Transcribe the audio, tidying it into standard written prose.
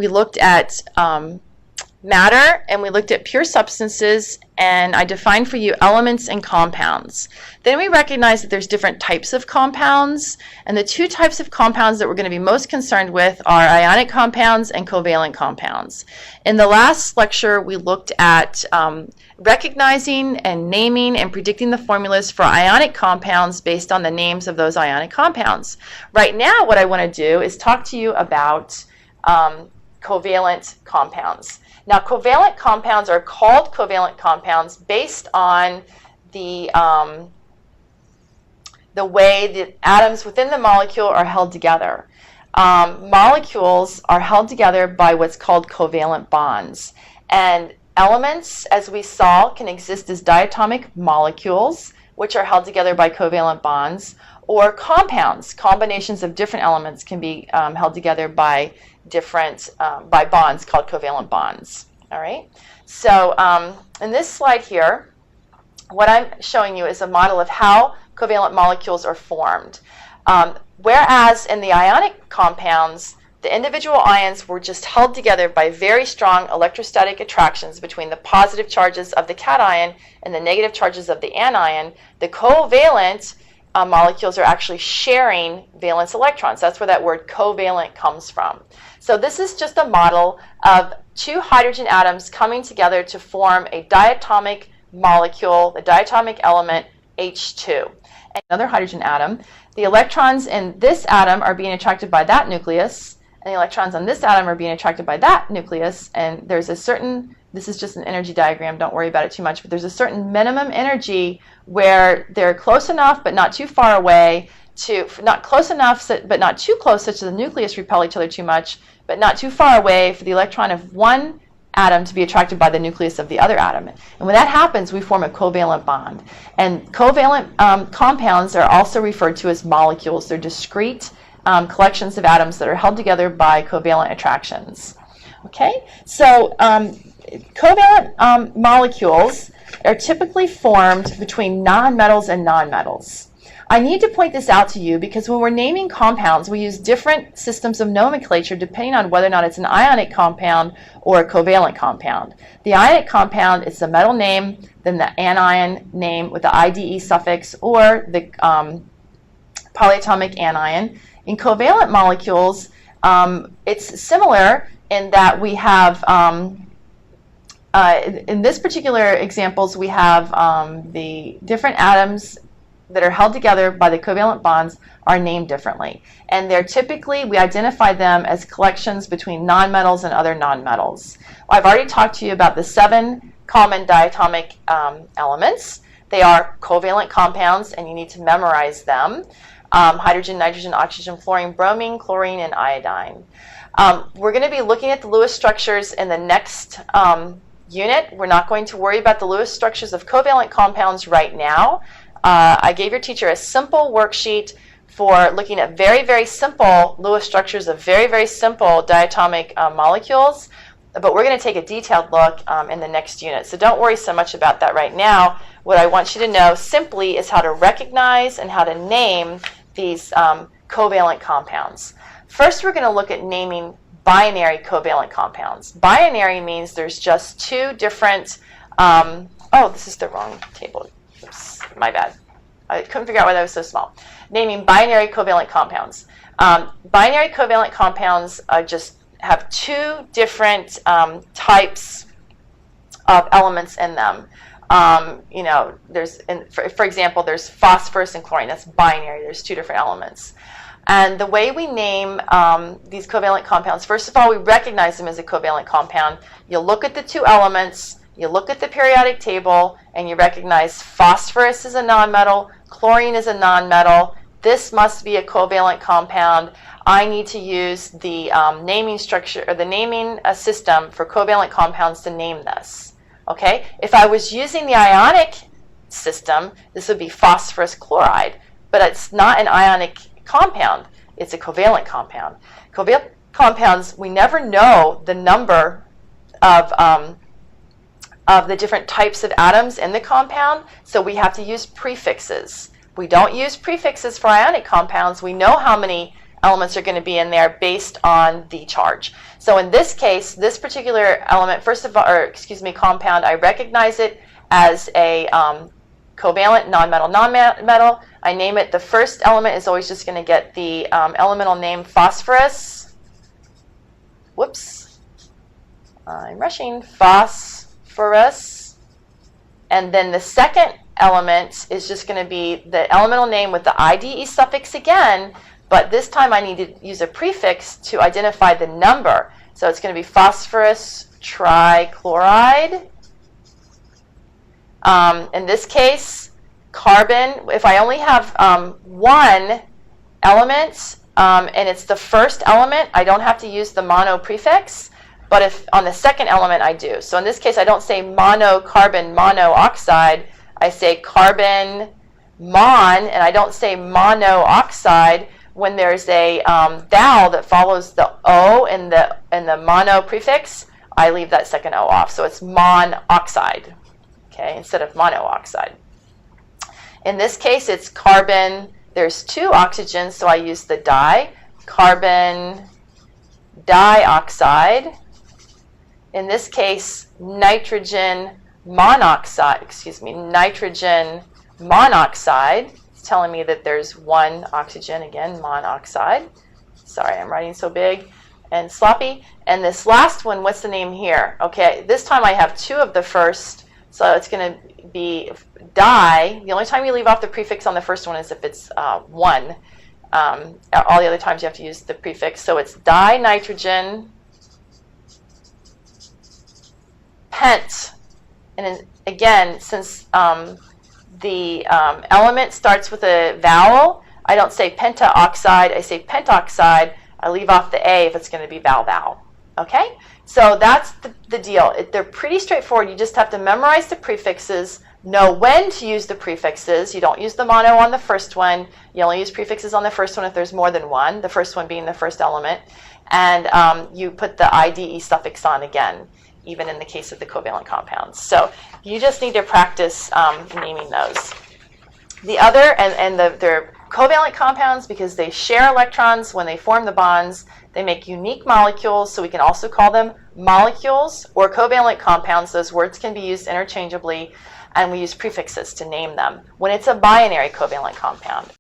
we looked at matter, and we looked at pure substances, and I defined for you elements and compounds. Then we recognized that there's different types of compounds, and the two types of compounds that we're going to be most concerned with are ionic compounds and covalent compounds. In the last lecture, we looked at recognizing and naming and predicting the formulas for ionic compounds based on the names of those ionic compounds. Right now, what I want to do is talk to you about covalent compounds. Now, covalent compounds are called covalent compounds based on the way the atoms within the molecule are held together. Molecules are held together by what's called covalent bonds. And elements, as we saw, can exist as diatomic molecules, which are held together by covalent bonds, or compounds. Combinations of different elements can be held together by by bonds called covalent bonds. All right. So in this slide here, what I'm showing you is a model of how covalent molecules are formed. Whereas in the ionic compounds, the individual ions were just held together by very strong electrostatic attractions between the positive charges of the cation and the negative charges of the anion. The covalent molecules are actually sharing valence electrons. That's where that word covalent comes from. So this is just a model of two hydrogen atoms coming together to form a diatomic molecule, the diatomic element H2. And another hydrogen atom, the electrons in this atom are being attracted by that nucleus, and the electrons on this atom are being attracted by that nucleus, and there's a certain, this is just an energy diagram, don't worry about it too much, but there's a certain minimum energy where they're close enough but not too far away, not close enough but not too close such that the nucleus repel each other too much, but not too far away for the electron of one atom to be attracted by the nucleus of the other atom. And when that happens, we form a covalent bond. And covalent compounds are also referred to as molecules. They're discrete collections of atoms that are held together by covalent attractions. Okay, so covalent molecules are typically formed between nonmetals and nonmetals. I need to point this out to you because when we're naming compounds, we use different systems of nomenclature depending on whether or not it's an ionic compound or a covalent compound. The ionic compound is the metal name, then the anion name with the IDE suffix, or the polyatomic anion. In covalent molecules, it's similar in that we have, in this particular examples, we have the different atoms that are held together by the covalent bonds are named differently. And they're typically, we identify them as collections between nonmetals and other nonmetals. Well, I've already talked to you about the 7 common diatomic elements. They are covalent compounds, and you need to memorize them. Hydrogen, nitrogen, oxygen, fluorine, bromine, chlorine, and iodine. We're going to be looking at the Lewis structures in the next unit. We're not going to worry about the Lewis structures of covalent compounds right now. I gave your teacher a simple worksheet for looking at very, very simple Lewis structures of very, very simple diatomic molecules, but we're going to take a detailed look in the next unit. So don't worry so much about that right now. What I want you to know simply is how to recognize and how to name these covalent compounds. First, we're going to look at naming binary covalent compounds. Binary means there's just two different, oh, this is the wrong table. Oops, my bad. I couldn't figure out why that was so small. Naming binary covalent compounds. Binary covalent compounds just have two different types of elements in them. You know, there's, for example, there's phosphorus and chlorine. That's binary. There's two different elements. And the way we name these covalent compounds, first of all, we recognize them as a covalent compound. You look at the two elements, you look at the periodic table, and you recognize phosphorus is a nonmetal, chlorine is a nonmetal. This must be a covalent compound. I need to use the naming structure or the naming system for covalent compounds to name this. Okay? If I was using the ionic system, this would be phosphorus chloride, but it's not an ionic compound. It's a covalent compound. Covalent compounds, we never know the number of the different types of atoms in the compound, so we have to use prefixes. We don't use prefixes for ionic compounds. We know how many elements are going to be in there based on the charge. So in this case, this particular element, first of all, or excuse me, compound, I recognize it as a covalent nonmetal. I name it. The first element is always just going to get the elemental name phosphorus. Whoops. I'm rushing. Phosphorus. And then the second element is just going to be the elemental name with the IDE suffix again, but this time I need to use a prefix to identify the number. So it's going to be phosphorus trichloride. In this case, carbon, if I only have one element and it's the first element, I don't have to use the mono prefix, but if on the second element I do. So in this case, I don't say monocarbon monoxide, I say carbon mon, and I don't say monoxide. When there's a vowel that follows the O in the mono prefix, I leave that second O off. So it's monoxide, okay, instead of monoxide. In this case, it's carbon. There's two oxygens, so I use the di. Carbon dioxide. In this case, nitrogen monoxide. Nitrogen monoxide. It's telling me that there's one oxygen, again, monoxide. Sorry, I'm writing so big and sloppy. And this last one, what's the name here? Okay, this time I have two of the first, so it's going to be di. The only time you leave off the prefix on the first one is if it's one. All the other times you have to use the prefix. So it's dinitrogen pent. And again, since the element starts with a vowel, I don't say pentaoxide, I say pentoxide. I leave off the A if it's going to be vowel. Okay? So that's the deal. They're pretty straightforward. You just have to memorize the prefixes, know when to use the prefixes. You don't use the mono on the first one. You only use prefixes on the first one if there's more than one, the first one being the first element. And you put the IDE suffix on again, even in the case of the covalent compounds. So you just need to practice naming those. The other, they're covalent compounds because they share electrons when they form the bonds. They make unique molecules, so we can also call them molecules or covalent compounds. Those words can be used interchangeably, and we use prefixes to name them when it's a binary covalent compound.